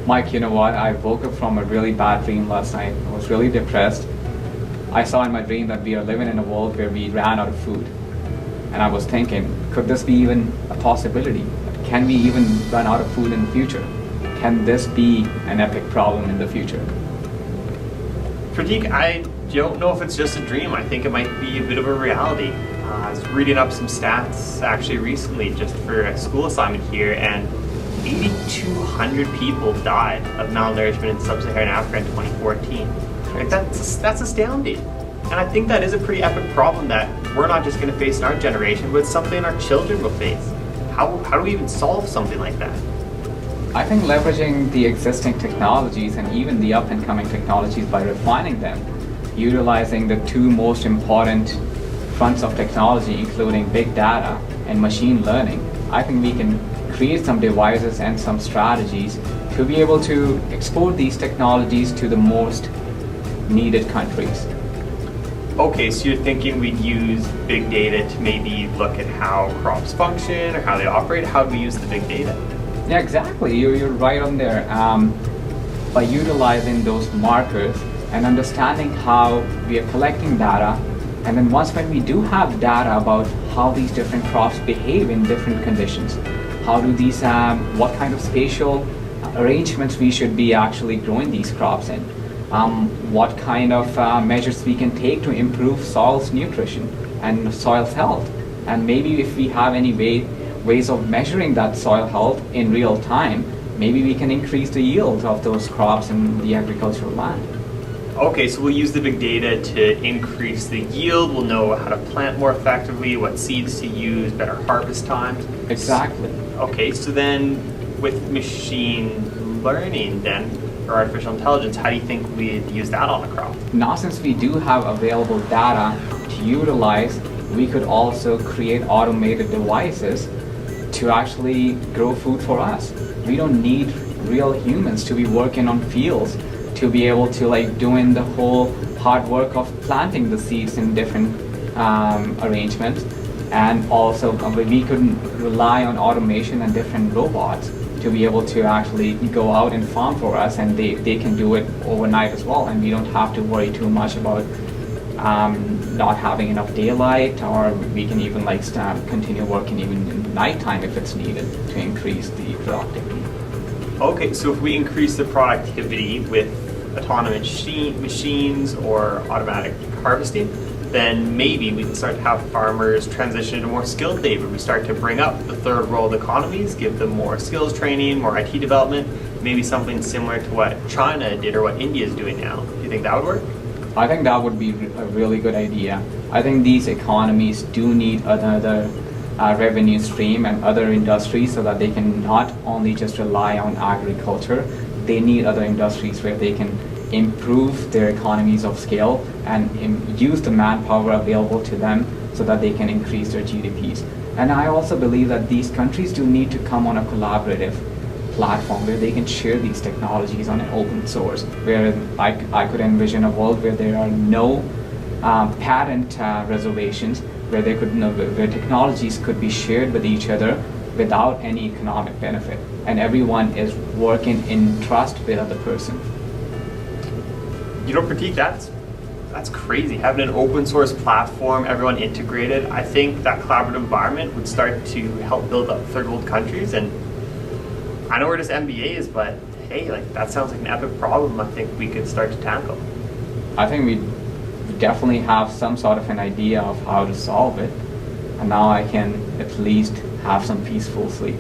Mike, you know what? I woke up from a really bad dream last night. I was really depressed. I saw in my dream that we are living in a world where we ran out of food. And I was thinking, could this be even a possibility? Can we even run out of food in the future? Can this be an epic problem in the future? Prateek, I don't know if it's just a dream. I think it might be a bit of a reality. I was reading up some stats actually recently just for a school assignment here, and 8,200 people died of malnourishment in sub-Saharan Africa in 2014. Like that's astounding. And I think that is a pretty epic problem that we're not just going to face in our generation, but it's something our children will face. How do we even solve something like that? I think leveraging the existing technologies and even the up-and-coming technologies by refining them, utilizing the two most important fronts of technology, including big data and machine learning, I think we can create some devices and some strategies to be able to export these technologies to the most needed countries. Okay, so you're thinking we'd use big data to maybe look at how crops function or how they operate? How do we use the big data? Yeah, exactly. You're right on there. By utilizing those markers and understanding how we are collecting data, and then when we do have data about how these different crops behave in different conditions, how do these, what kind of spatial arrangements we should be actually growing these crops in, what kind of measures we can take to improve soil's nutrition and soil's health, and maybe if we have any ways of measuring that soil health in real time, maybe we can increase the yield of those crops in the agricultural land. Okay, so we'll use the big data to increase the yield. We'll know how to plant more effectively, what seeds to use, better harvest times. Exactly. Okay, so then with machine learning then, or artificial intelligence, how do you think we'd use that on a crop? Now, since we do have available data to utilize, we could also create automated devices to actually grow food for us. We don't need real humans to be working on fields to be able to doing the whole hard work of planting the seeds in different arrangements. And also we could rely on automation and different robots to be able to actually go out and farm for us, and they can do it overnight as well, and we don't have to worry too much about not having enough daylight, or we can even continue working even in nighttime if it's needed to increase the productivity. Okay, so if we increase the productivity with autonomous machines or automatic harvesting, then maybe we can start to have farmers transition into more skilled labor. We start to bring up the third world economies, give them more skills training, more IT development, maybe something similar to what China did or what India is doing now. Do you think that would work? I think that would be a really good idea. I think these economies do need another revenue stream and other industries so that they can not only just rely on agriculture, they need other industries where they can improve their economies of scale and use the manpower available to them so that they can increase their GDPs. And I also believe that these countries do need to come on a collaborative platform where they can share these technologies on an open source, where I could envision a world where there are no patent reservations, where where technologies could be shared with each other without any economic benefit, and everyone is working in trust with the other person. You know, Prateek, that's crazy. Having an open source platform, everyone integrated, I think that collaborative environment would start to help build up third world countries. And I know where this MBA is, but hey, that sounds like an epic problem I think we could start to tackle. I think we definitely have some sort of an idea of how to solve it, and now I can at least have some peaceful sleep.